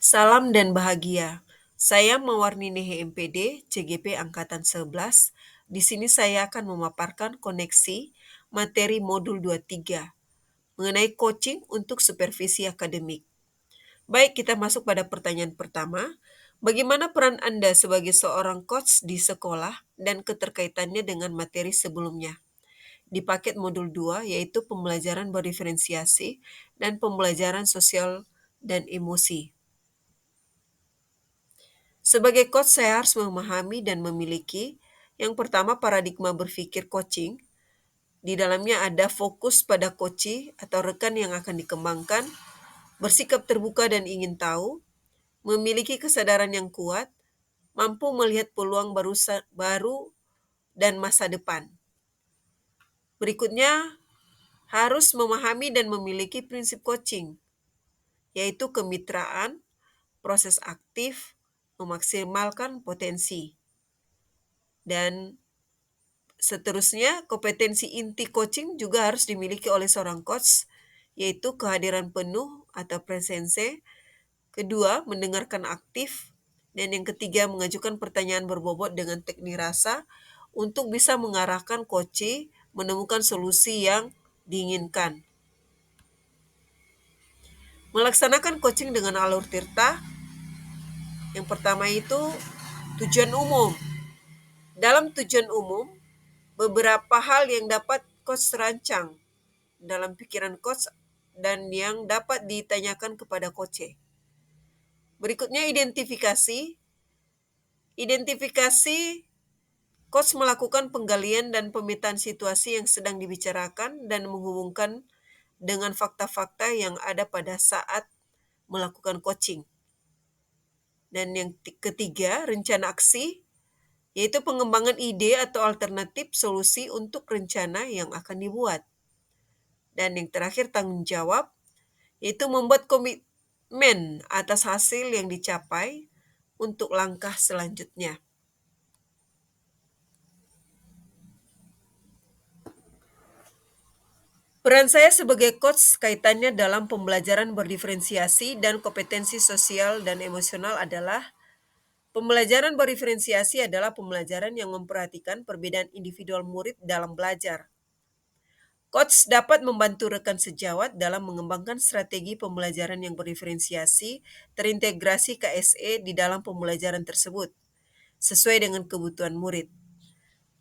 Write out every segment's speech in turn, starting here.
Salam dan bahagia. Saya Mawarni Nehe MPD, CGP Angkatan 11. Di sini saya akan memaparkan koneksi materi modul 23 mengenai coaching untuk supervisi akademik. Baik, kita masuk pada pertanyaan pertama. Bagaimana peran Anda sebagai seorang coach di sekolah dan keterkaitannya dengan materi sebelumnya? Di paket modul 2 yaitu pembelajaran berdiferensiasi dan pembelajaran sosial dan emosi. Sebagai coach, saya harus memahami dan memiliki yang pertama paradigma berpikir coaching. Di dalamnya ada fokus pada coach atau rekan yang akan dikembangkan, bersikap terbuka dan ingin tahu, memiliki kesadaran yang kuat, mampu melihat peluang baru dan masa depan. Berikutnya, harus memahami dan memiliki prinsip coaching, yaitu kemitraan, proses aktif, memaksimalkan potensi. Dan seterusnya, kompetensi inti coaching juga harus dimiliki oleh seorang coach, yaitu kehadiran penuh atau presence. Kedua, mendengarkan aktif. Dan yang ketiga, mengajukan pertanyaan berbobot dengan teknik rasa untuk bisa mengarahkan coach menemukan solusi yang diinginkan. Melaksanakan coaching dengan alur tirta. Yang pertama itu tujuan umum. Dalam tujuan umum, beberapa hal yang dapat coach rancang dalam pikiran coach dan yang dapat ditanyakan kepada coach. Berikutnya identifikasi. Identifikasi, coach melakukan penggalian dan pemetaan situasi yang sedang dibicarakan dan menghubungkan dengan fakta-fakta yang ada pada saat melakukan coaching. Dan yang ketiga, rencana aksi, yaitu pengembangan ide atau alternatif solusi untuk rencana yang akan dibuat. Dan yang terakhir, tanggung jawab, yaitu membuat komitmen atas hasil yang dicapai untuk langkah selanjutnya. Peran saya sebagai coach kaitannya dalam pembelajaran berdiferensiasi dan kompetensi sosial dan emosional adalah pembelajaran berdiferensiasi adalah pembelajaran yang memperhatikan perbedaan individual murid dalam belajar. Coach dapat membantu rekan sejawat dalam mengembangkan strategi pembelajaran yang berdiferensiasi terintegrasi KSE di dalam pembelajaran tersebut, sesuai dengan kebutuhan murid.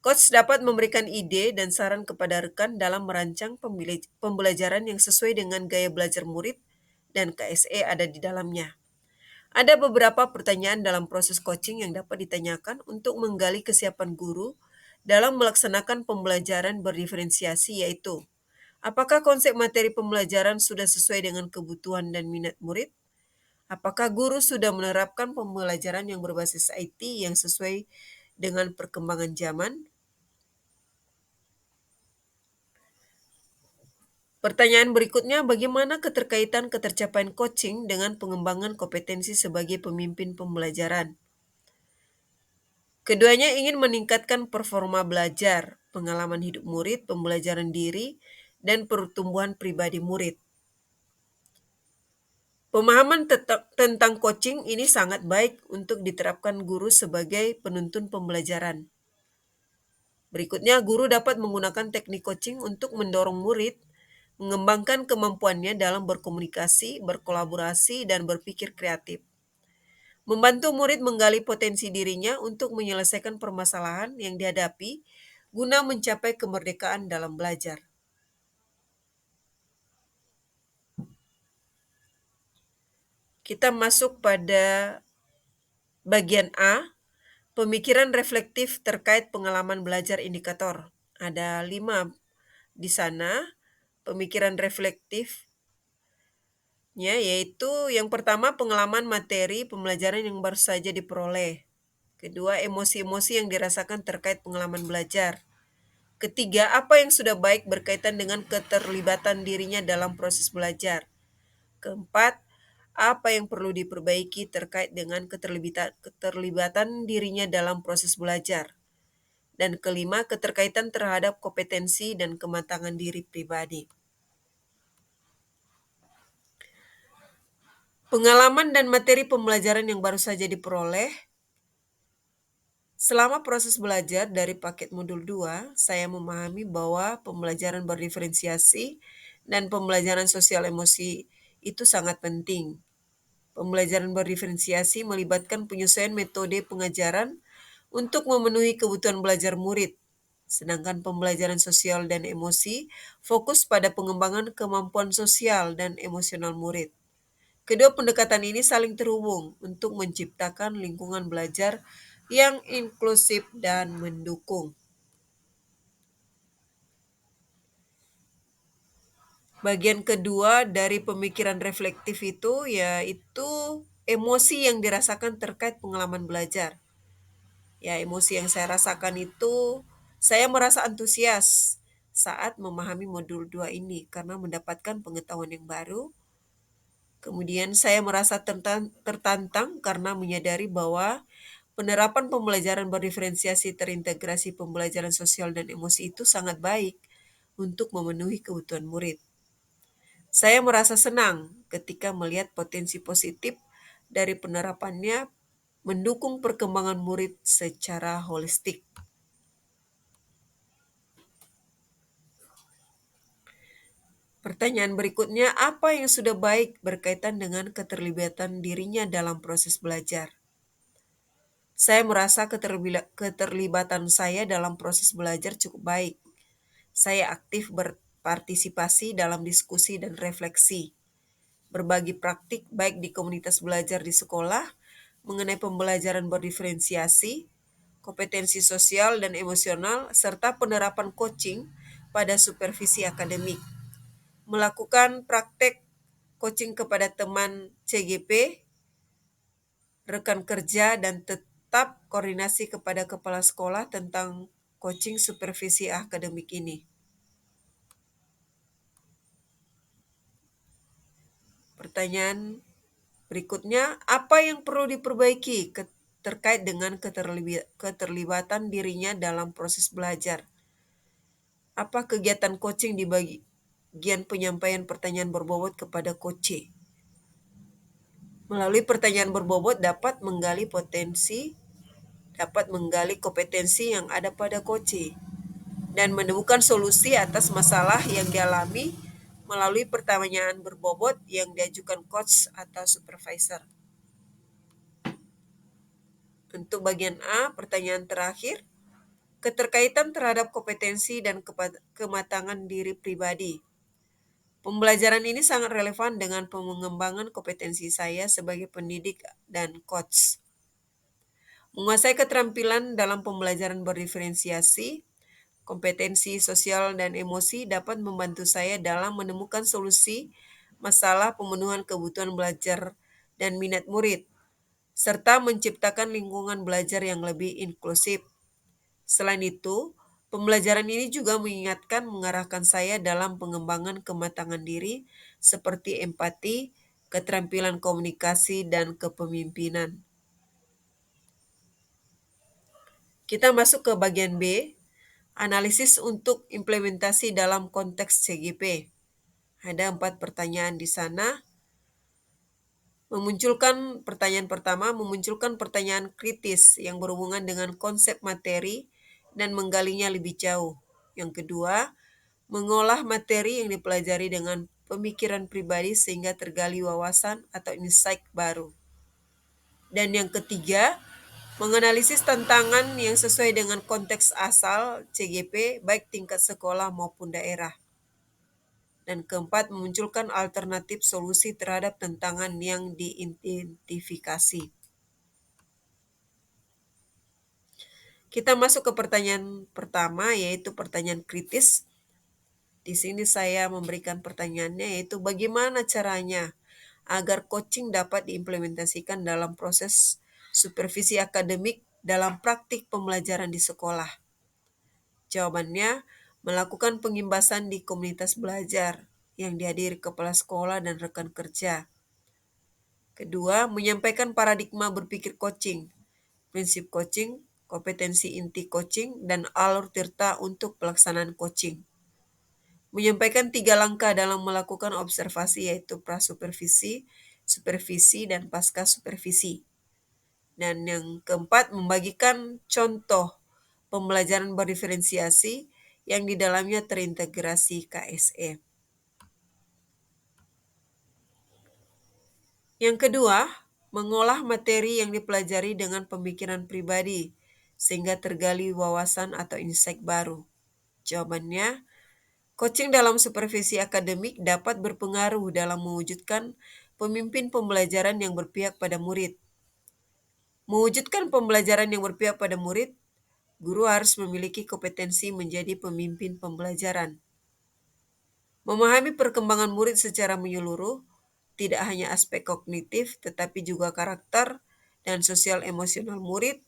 Coach dapat memberikan ide dan saran kepada rekan dalam merancang pembelajaran yang sesuai dengan gaya belajar murid dan KSE ada di dalamnya. Ada beberapa pertanyaan dalam proses coaching yang dapat ditanyakan untuk menggali kesiapan guru dalam melaksanakan pembelajaran berdiferensiasi, yaitu apakah konsep materi pembelajaran sudah sesuai dengan kebutuhan dan minat murid? Apakah guru sudah menerapkan pembelajaran yang berbasis IT yang sesuai dengan perkembangan zaman? Pertanyaan berikutnya, bagaimana keterkaitan ketercapaian coaching dengan pengembangan kompetensi sebagai pemimpin pembelajaran? Keduanya ingin meningkatkan performa belajar, pengalaman hidup murid, pembelajaran diri, dan pertumbuhan pribadi murid. Pemahaman tentang coaching ini sangat baik untuk diterapkan guru sebagai penuntun pembelajaran. Berikutnya, guru dapat menggunakan teknik coaching untuk mendorong murid mengembangkan kemampuannya dalam berkomunikasi, berkolaborasi, dan berpikir kreatif. Membantu murid menggali potensi dirinya untuk menyelesaikan permasalahan yang dihadapi guna mencapai kemerdekaan dalam belajar. Kita masuk pada bagian A, pemikiran reflektif terkait pengalaman belajar indikator. Ada 5 di sana, pemikiran reflektif yaitu yang pertama pengalaman materi pembelajaran yang baru saja diperoleh. Kedua, emosi-emosi yang dirasakan terkait pengalaman belajar. Ketiga, apa yang sudah baik berkaitan dengan keterlibatan dirinya dalam proses belajar. Keempat, apa yang perlu diperbaiki terkait dengan keterlibatan dirinya dalam proses belajar. Dan kelima, keterkaitan terhadap kompetensi dan kematangan diri pribadi. Pengalaman dan materi pembelajaran yang baru saja diperoleh. Selama proses belajar dari paket modul 2, saya memahami bahwa pembelajaran berdiferensiasi dan pembelajaran sosial emosi itu sangat penting. Pembelajaran berdiferensiasi melibatkan penyesuaian metode pengajaran untuk memenuhi kebutuhan belajar murid, sedangkan pembelajaran sosial dan emosi fokus pada pengembangan kemampuan sosial dan emosional murid. Kedua pendekatan ini saling terhubung untuk menciptakan lingkungan belajar yang inklusif dan mendukung. Bagian kedua dari pemikiran reflektif itu yaitu emosi yang dirasakan terkait pengalaman belajar. Ya, emosi yang saya rasakan itu saya merasa antusias saat memahami modul 2 ini karena mendapatkan pengetahuan yang baru. Kemudian saya merasa tertantang karena menyadari bahwa penerapan pembelajaran berdiferensiasi terintegrasi pembelajaran sosial dan emosi itu sangat baik untuk memenuhi kebutuhan murid. Saya merasa senang ketika melihat potensi positif dari penerapannya mendukung perkembangan murid secara holistik. Pertanyaan berikutnya, apa yang sudah baik berkaitan dengan keterlibatan dirinya dalam proses belajar? Saya merasa keterlibatan saya dalam proses belajar cukup baik. Saya aktif berpartisipasi dalam diskusi dan refleksi, berbagi praktik baik di komunitas belajar di sekolah mengenai pembelajaran berdiferensiasi, kompetensi sosial dan emosional, serta penerapan coaching pada supervisi akademik. Melakukan praktek coaching kepada teman CGP, rekan kerja, dan tetap koordinasi kepada kepala sekolah tentang coaching supervisi akademik ini. Pertanyaan berikutnya, apa yang perlu diperbaiki terkait dengan keterlibatan dirinya dalam proses belajar? Apa kegiatan coaching di bagian penyampaian pertanyaan berbobot kepada coach? Melalui pertanyaan berbobot dapat menggali kompetensi yang ada pada coach dan menemukan solusi atas masalah yang dialami melalui pertanyaan berbobot yang diajukan coach atau supervisor. Untuk bagian A, pertanyaan terakhir, keterkaitan terhadap kompetensi dan kematangan diri pribadi. Pembelajaran ini sangat relevan dengan pengembangan kompetensi saya sebagai pendidik dan coach. Menguasai keterampilan dalam pembelajaran berdiferensiasi, kompetensi sosial dan emosi dapat membantu saya dalam menemukan solusi masalah pemenuhan kebutuhan belajar dan minat murid, serta menciptakan lingkungan belajar yang lebih inklusif. Selain itu, pembelajaran ini juga mengarahkan saya dalam pengembangan kematangan diri seperti empati, keterampilan komunikasi, dan kepemimpinan. Kita masuk ke bagian B, analisis untuk implementasi dalam konteks CGP. Ada 4 pertanyaan di sana. Pertanyaan pertama, memunculkan pertanyaan kritis yang berhubungan dengan konsep materi dan menggalinya lebih jauh. Yang kedua, mengolah materi yang dipelajari dengan pemikiran pribadi sehingga tergali wawasan atau insight baru. Dan yang ketiga, menganalisis tantangan yang sesuai dengan konteks asal CGP baik tingkat sekolah maupun daerah. Dan keempat, memunculkan alternatif solusi terhadap tantangan yang diidentifikasi. Kita masuk ke pertanyaan pertama, yaitu pertanyaan kritis. Di sini saya memberikan pertanyaannya, yaitu bagaimana caranya agar coaching dapat diimplementasikan dalam proses supervisi akademik dalam praktik pembelajaran di sekolah. Jawabannya, melakukan pengimbasan di komunitas belajar yang dihadiri kepala sekolah dan rekan kerja. Kedua, menyampaikan paradigma berpikir coaching, prinsip coaching, kompetensi inti coaching, dan alur tirta untuk pelaksanaan coaching. Menyampaikan 3 langkah dalam melakukan observasi, yaitu prasupervisi, supervisi, dan pasca supervisi. Dan yang keempat, membagikan contoh pembelajaran berdiferensiasi yang di dalamnya terintegrasi KSE. Yang kedua, mengolah materi yang dipelajari dengan pemikiran pribadi sehingga tergali wawasan atau insight baru. Jawabannya, coaching dalam supervisi akademik dapat berpengaruh dalam mewujudkan pemimpin pembelajaran yang berpihak pada murid. Mewujudkan pembelajaran yang berpihak pada murid, guru harus memiliki kompetensi menjadi pemimpin pembelajaran. Memahami perkembangan murid secara menyeluruh, tidak hanya aspek kognitif, tetapi juga karakter dan sosial emosional murid.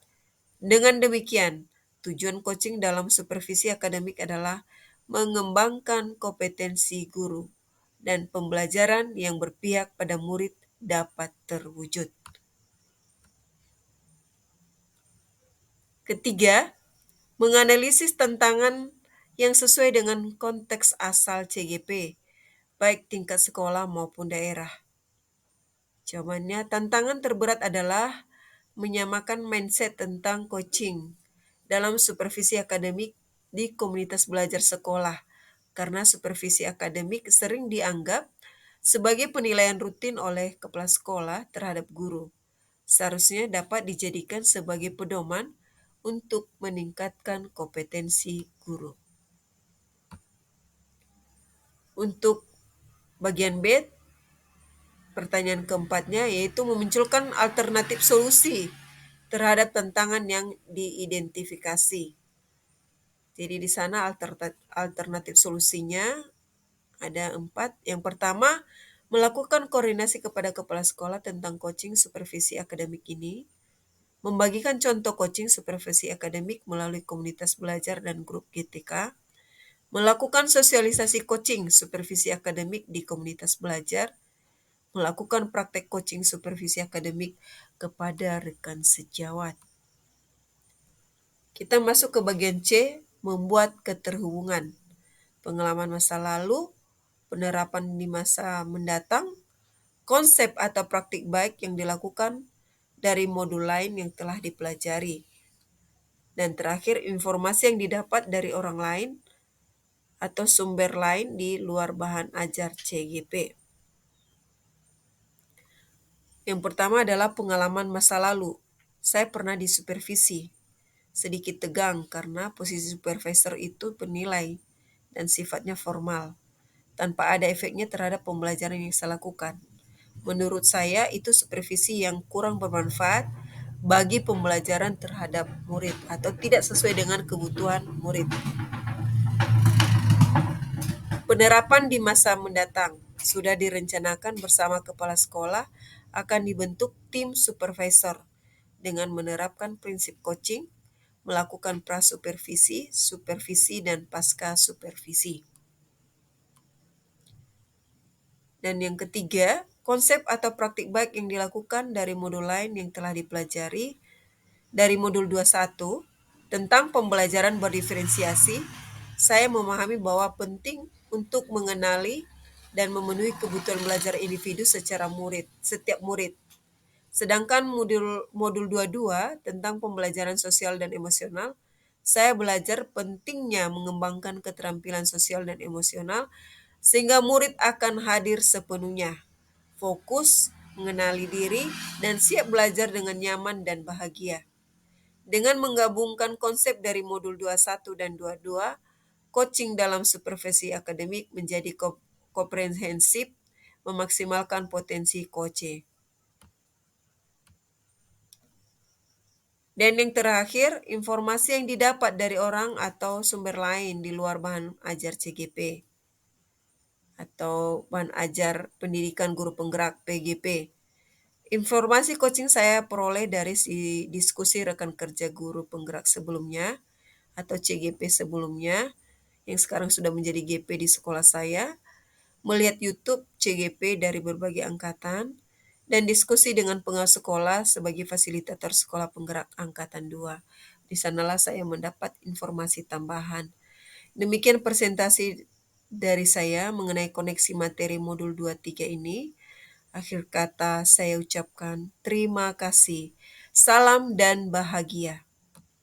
Dengan demikian, tujuan coaching dalam supervisi akademik adalah mengembangkan kompetensi guru dan pembelajaran yang berpihak pada murid dapat terwujud. Ketiga, menganalisis tantangan yang sesuai dengan konteks asal CGP, baik tingkat sekolah maupun daerah. Jawabannya, tantangan terberat adalah menyamakan mindset tentang coaching dalam supervisi akademik di komunitas belajar sekolah, karena supervisi akademik sering dianggap sebagai penilaian rutin oleh kepala sekolah terhadap guru. Seharusnya dapat dijadikan sebagai pedoman untuk meningkatkan kompetensi guru. Untuk bagian B, pertanyaan keempatnya yaitu memunculkan alternatif solusi terhadap tantangan yang diidentifikasi. Jadi di sana alternatif solusinya ada 4. Yang pertama, melakukan koordinasi kepada kepala sekolah tentang coaching supervisi akademik ini, membagikan contoh coaching supervisi akademik melalui komunitas belajar dan grup GTK, melakukan sosialisasi coaching supervisi akademik di komunitas belajar, melakukan praktek coaching supervisi akademik kepada rekan sejawat. Kita masuk ke bagian C, membuat keterhubungan. Pengalaman masa lalu, penerapan di masa mendatang, konsep atau praktik baik yang dilakukan dari modul lain yang telah dipelajari. Dan terakhir, informasi yang didapat dari orang lain atau sumber lain di luar bahan ajar CGP. Yang pertama adalah pengalaman masa lalu. Saya pernah disupervisi. Sedikit tegang karena posisi supervisor itu penilai dan sifatnya formal, tanpa ada efeknya terhadap pembelajaran yang saya lakukan. Menurut saya itu supervisi yang kurang bermanfaat bagi pembelajaran terhadap murid atau tidak sesuai dengan kebutuhan murid. Penerapan di masa mendatang sudah direncanakan bersama kepala sekolah akan dibentuk tim supervisor dengan menerapkan prinsip coaching, melakukan prasupervisi, supervisi, dan pasca supervisi. Dan yang ketiga, konsep atau praktik baik yang dilakukan dari modul lain yang telah dipelajari dari modul 21 tentang pembelajaran berdiferensiasi, saya memahami bahwa penting untuk mengenali dan memenuhi kebutuhan belajar individu setiap murid. Sedangkan modul 22 tentang pembelajaran sosial dan emosional, saya belajar pentingnya mengembangkan keterampilan sosial dan emosional sehingga murid akan hadir sepenuhnya, fokus, mengenali diri, dan siap belajar dengan nyaman dan bahagia. Dengan menggabungkan konsep dari modul 21 dan 22, coaching dalam supervisi akademik menjadi komprehensif, memaksimalkan potensi coach. Dan yang terakhir, informasi yang didapat dari orang atau sumber lain di luar bahan ajar CGP atau bahan ajar pendidikan guru penggerak PGP. Informasi coaching saya peroleh dari diskusi rekan kerja guru penggerak sebelumnya atau CGP sebelumnya yang sekarang sudah menjadi GP di sekolah saya, melihat YouTube CGP dari berbagai angkatan, dan diskusi dengan pengawas sekolah sebagai fasilitator sekolah penggerak angkatan 2. Di sanalah saya mendapat informasi tambahan. Demikian presentasi dari saya mengenai koneksi materi modul 23 ini. Akhir kata saya ucapkan terima kasih. Salam dan bahagia.